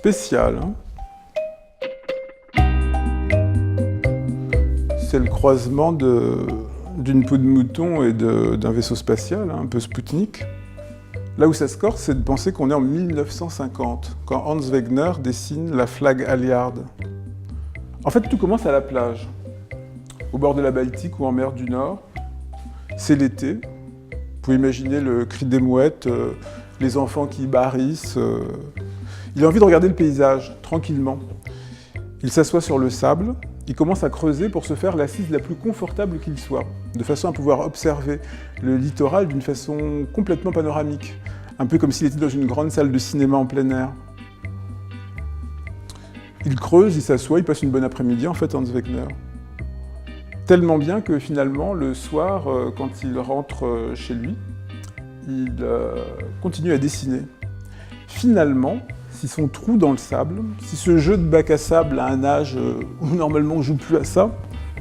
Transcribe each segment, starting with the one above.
spécial, hein. C'est le croisement d'une peau de mouton et d'un vaisseau spatial, hein, un peu Spoutnik. Là où ça se corse, c'est de penser qu'on est en 1950, quand Hans Wegener dessine la Flag Alliard. En fait, tout commence à la plage, au bord de la Baltique ou en mer du Nord. C'est l'été. Vous pouvez imaginer le cri des mouettes, les enfants qui barrissent. Il a envie de regarder le paysage, tranquillement. Il s'assoit sur le sable, il commence à creuser pour se faire l'assise la plus confortable qu'il soit, de façon à pouvoir observer le littoral d'une façon complètement panoramique, un peu comme s'il était dans une grande salle de cinéma en plein air. Il creuse, il s'assoit, il passe une bonne après-midi, en fait, Hans Wegener. Tellement bien que finalement, le soir, quand il rentre chez lui, il continue à dessiner. Finalement, si son trou dans le sable, si ce jeu de bac à sable à un âge où normalement on ne joue plus à ça,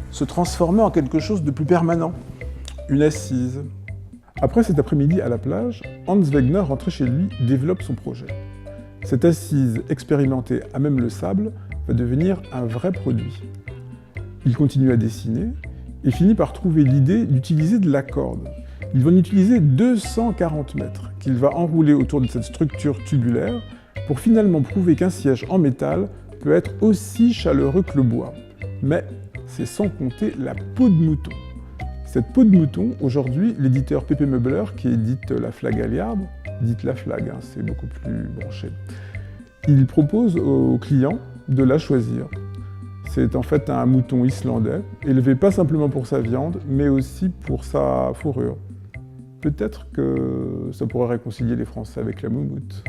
se transformait en quelque chose de plus permanent, une assise. Après cet après-midi à la plage, Hans Wegener, rentré chez lui, développe son projet. Cette assise expérimentée à même le sable va devenir un vrai produit. Il continue à dessiner et finit par trouver l'idée d'utiliser de la corde. Il va en utiliser 240 mètres qu'il va enrouler autour de cette structure tubulaire pour finalement prouver qu'un siège en métal peut être aussi chaleureux que le bois. Mais c'est sans compter la peau de mouton. Cette peau de mouton, aujourd'hui, l'éditeur Pepe Meubler, qui édite la Flag Alliard, édite la Flag, hein, c'est beaucoup plus branché, il propose aux clients de la choisir. C'est en fait un mouton islandais, élevé pas simplement pour sa viande, mais aussi pour sa fourrure. Peut-être que ça pourrait réconcilier les Français avec la moumoute.